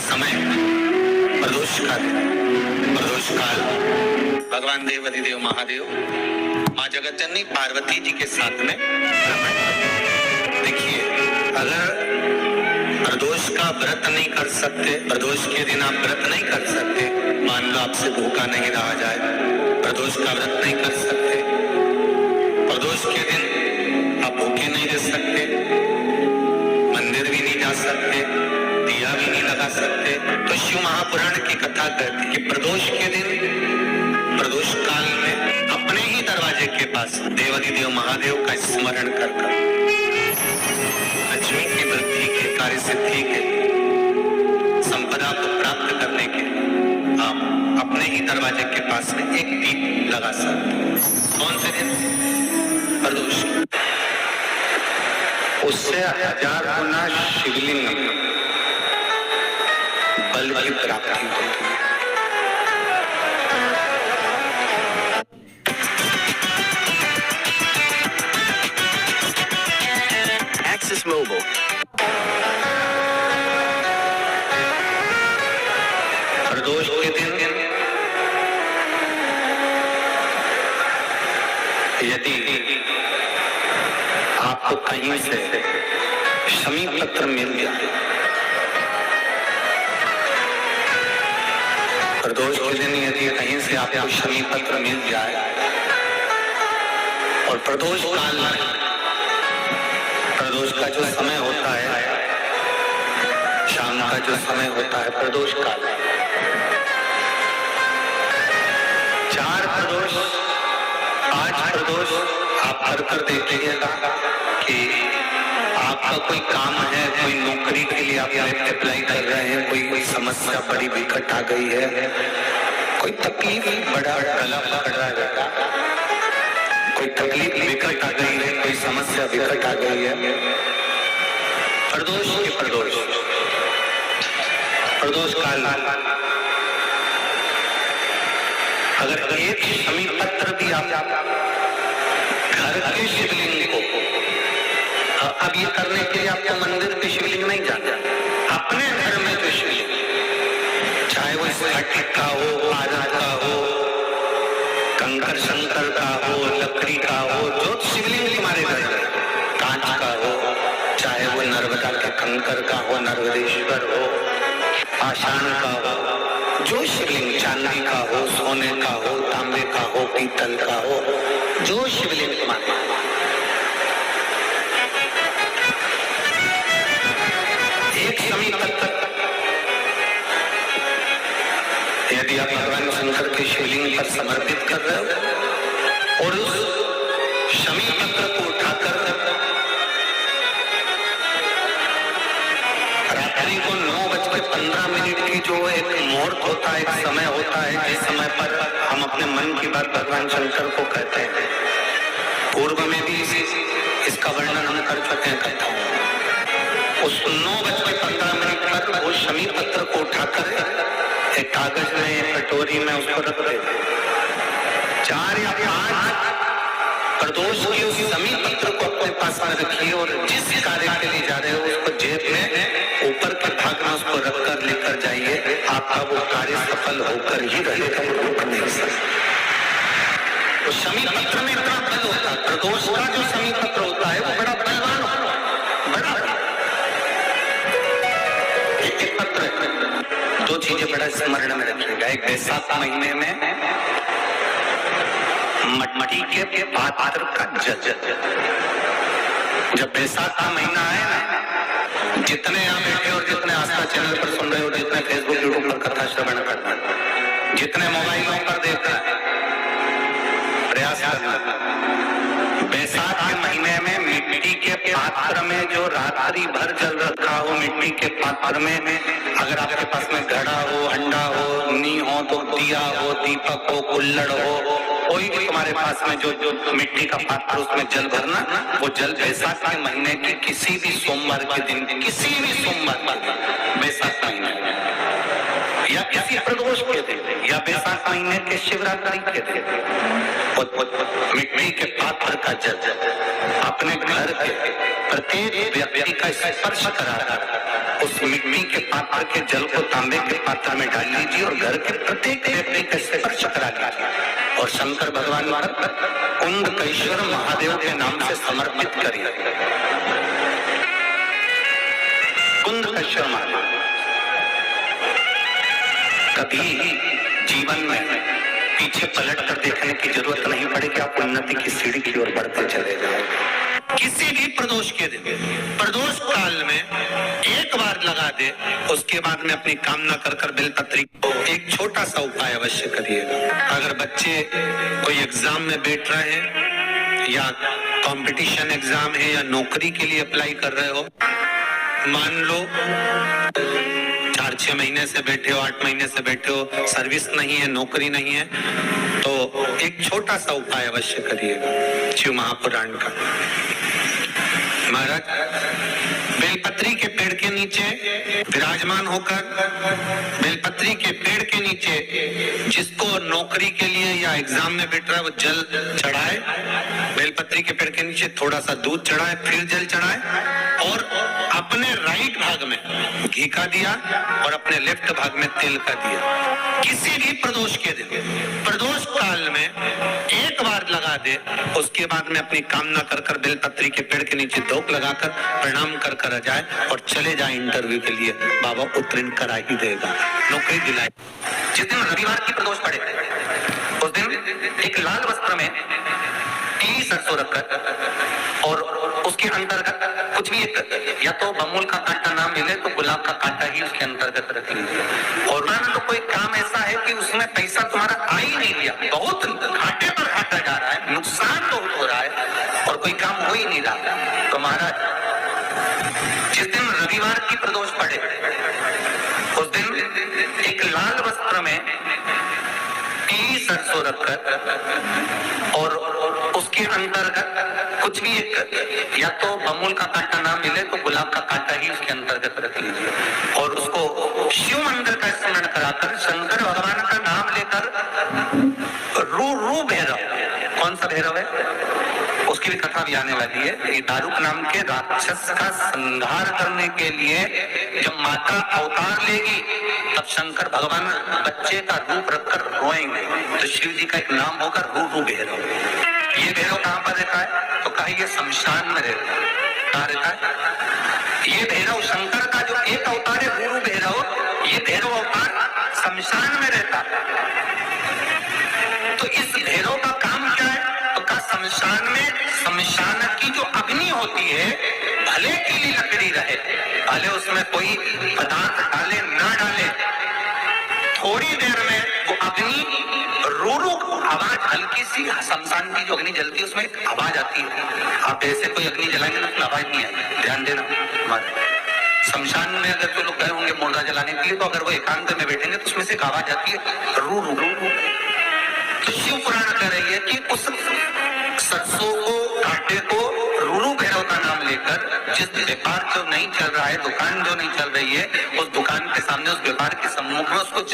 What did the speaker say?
समय, प्रदोष का दिन, प्रदोष काल, भगवान देव अधिदेव महादेव माँ जगत जननी पार्वती जी के साथ में देखिए, अगर प्रदोष का व्रत नहीं कर सकते, प्रदोष के दिन आप व्रत नहीं कर सकते, मान लो आपसे भूखा नहीं रहा जाए, प्रदोष का व्रत नहीं कर सकते, प्रदोष के दिन आप भूखे नहीं रह सकते, मंदिर भी नहीं जा सकते, दिया भी नहीं लगा सकते, तो शिव महापुराण की कथा कहती कि प्रदोष के दिन, प्रदोष काल में अपने ही दरवाजे के पास देवाधिदेव महादेव का स्मरण कर लक्ष्मी की वृद्धि के, कार्य सिद्धि के, संपदा को प्राप्त करने के आप अपने ही दरवाजे के पास में एक दीप लगा सकते हैं। कौन से दिन? प्रदोष। उससे 1000 गुना शिवलिंग बल की प्राप्ति होती है। Axis Mobile. प्रदोष के दिन यदि आपको कहीं से शमी पत्र मिल जाए, प्रदोष के दिन यदि कहीं से आपको शमी पत्र मिल जाए और प्रदोष काल में, प्रदोष का जो समय होता है, शाम का जो समय होता है प्रदोष काल, 4 प्रदोष, 5 प्रदोष आप कर देखिएगा कि आपका कोई काम है, कोई नौकरी के लिए आप अप्लाई कर रहे हैं, कोई समस्या बड़ी विकट आ गई है, कोई तकलीफ बड़ा गला पकड़ रहा है बेटा, कोई तकलीफ विकट आ गई है, कोई समस्या विकट आ गई है, प्रदोष के प्रदोष काल, अगर एक शमी पत्र भी आप घर के शिवलिंग को, अब ये करने के लिए आपको मंदिर के शिवलिंग नहीं जाना, अपने घर में जो शिवलिंग, चाहे वो स्फटिक का हो, आरत का हो, कंकर शंकर का हो, लकड़ी का हो, जो शिवलिंग हमारे घर में, कांच का हो, चाहे वो नर्मदा के कंकर का हो, नर्मदेश्वर हो, पाषाण का हो, जो शिवलिंग चांदी का हो, सोने का हो, तांबे का हो, पीतल का हो, जो शिवलिंग हमारे, एक शमी पत्र यदि आप भगवान शंकर के शिवलिंग पर समर्पित कर रहे हो और उस शमी पत्र को उठाकर रात्रि को 9:15 की जो एक मुहूर्त होता है, एक समय होता है, जिस समय पर हम अपने मन की बात भगवान शंकर को कहते हैं, पूर्व में भी इसका वर्णन हम कर चुके हैं कथाओं में, उस 9:15 पर वो शमी पत्र को उठाकर एक कागज में, एक कटोरी में उसको रख देते, 4 या 5 प्रदोष की उस शमी पत्र को अपने पास में रखिए और जिस कार्य के लिए जा रहे हो उसको जेब में ऊपर के भाग में उसको रखकर लेकर जाइए, आपका वो कार्य सफल होकर ही रहेगा, रुक नहीं सकता। तो शमी पत्र में इतना बल होता है, प्रदोष का जो शमी पत्र होता है वो बड़ा बलवान होता है, बड़ा एक पत्र। 2 चीजें बड़ा स्मरण में रखिएगा, एक बैसाख महीने में मट्टी के पात्र का जल, जब बैसाख का महीना है ना, जितने यहाँ बैठे और जितने आस्था चैनल पर सुन रहे हो, जितने फेसबुक यूट्यूब पर कथा श्रवण कर रहे हैं, जितने मोबाइलों पर देख रहे हैं, प्रयास करना, बैसाख के महीने में मिट्टी के पात्र में जो रात्रि भर जल रखा हो, मिट्टी के पात्र में, अगर आपके पास में घड़ा हो, हंडा हो, नी हो, तो दिया हो, दीपक हो, कुल्हड़ हो, कोई भी तुम्हारे पास में जो मिट्टी का पात्र, उसमें जल भरना, वो जल बैसाख के महीने की किसी भी सोमवार के दिन, किसी भी सोमवार के दिन, बैसाख महीने या किसी प्रदोष के दिन या बैसाख महीने के शिवरात्रि के दिन, मिट्टी के पात्र का जल अपने घर के प्रत्येक व्यक्ति का स्पर्श करा उस मिट्टी के पात्र के जल को तांबे के पात्र में डाल लीजिए और घर के प्रत्येक व्यक्ति के स्पर्श करा लीजिए और शंकर भगवान पर कुंडकेश्वर महादेव के नाम से समर्पित करिए। कुंडकेश्वर महादेव कभी जीवन में पीछे पलट कर देखने की जरूरत नहीं पड़ेगी, आप उन्नति की सीढ़ी की ओर बढ़ते चले जाओगे। किसी भी प्रदोष के दिन, प्रदोष काल में एक बार लगा दे, उसके बाद में अपनी कामना कर कर बेलपत्री को एक छोटा सा उपाय अवश्य करिएगा। अगर बच्चे कोई एग्जाम में बैठ रहे हैं या कंपटीशन एग्जाम है या नौकरी के लिए अप्लाई कर रहे हो, मान लो 4-6 महीने से बैठे हो, 8 महीने से बैठे हो, सर्विस नहीं है, नौकरी नहीं है, तो एक छोटा सा उपाय अवश्य करिएगा शिव महापुराण का। महाराज बेलपत्री के पेड़ के नीचे विराजमान होकर, बेलपत्री के पेड़ के नीचे जिसको नौकरी के लिए या एग्जाम में बैठ रहा है वो जल चढ़ाए, बेलपत्री के पेड़ के नीचे थोड़ा सा दूध चढ़ाए, फिर जल चढ़ाए और अपने राइट भाग में घी का दिया और अपने लेफ्ट भाग में तेल का दिया। किसी भी प्रदोष के दिन, प्रदोष काल में एक बार लगा दे, उसके बाद में अपनी कामना कर कर बेलपत्री के पेड़ के नीचे धूप लगाकर प्रणाम कर कर जाए और चले जाए इंटरव्यू के लिए, बाबा उत्तीर्ण करा ही देगा, नौकरी दिलाए। जिस दिन रविवार की प्रदोष पड़े उस दिन एक लाल वस्त्र में पीली सरसों रखकर और उसके अंतर्गत कुछ भी एक, या तो बमूल का कांटा ना मिले तो गुलाब का कांटा ही उसके अंतर्गत रख लीजिए। और ना तो कोई काम ऐसा है कि उसमें पैसा तुम्हारा आ ही नहीं दिया, बहुत घाटे पर घाटा जा रहा है, नुकसान बहुत हो रहा है और कोई काम हो ही नहीं रहा, तो महाराज जिस दिन रविवार की प्रदोष पड़े उस दिन एक लाल वस्त्र में पीली सरसों रखकर और उसके अंतर्गत कुछ भी एक, या तो बमूल का कांटा ना मिले तो गुलाब का कांटा ही उसके अंतर्गत रख लीजिए और उसको शिव मंदिर का स्मरण कराकर शंकर भगवान का नाम लेकर रू भैरव, कौन सा भैरव है उसकी भी कथा भी आने वाली है। ये दारुक नाम के राक्षस का संहार करने के लिए जब माता अवतार लेगी तब शंकर भगवान बच्चे का रूप रखकर रोएंगे, तो शिव जी का एक नाम होगा रू भैरव। ये भैरव कहाँ पर रहता है तो कहा ये शमशान में रहता है। कहाँ रहता है ये भैरव? शंकर का जो एक अवतार है रू भैरव, ये भैरव अवतार शमशान में रहता है। तो इस भैरव का काम क्या है तो का शमशान में, शमशान की जो अग्नि होती है भले की लकड़ी रहे, भले उसमें कोई पदार्थ डाले ना डाले, थोड़ी देर में वो अग्नि रू आवाज, हल्की सी शमशान की जो अग्नि जलती है उसमें एक आवाज आती है। आप ऐसे कोई अग्नि जलाएंगे ना उसमें आवाज नहीं आएगी, ध्यान देना। शमशान में अगर जो लोग गए होंगे मुर्दा जलाने के लिए, तो अगर वो एकांत में बैठेंगे तो उसमें से एक आवाज आती है रू रू रू। तो शिव पुराण कह रही है कि उस सरसों को, कांटे को रू भैरव का नाम लेकर जिस व्यापार जो नहीं चल रहा है, दुकान जो नहीं चल रही है, उस दुकान के सामने, उस व्यापार के सम्मुख में उसको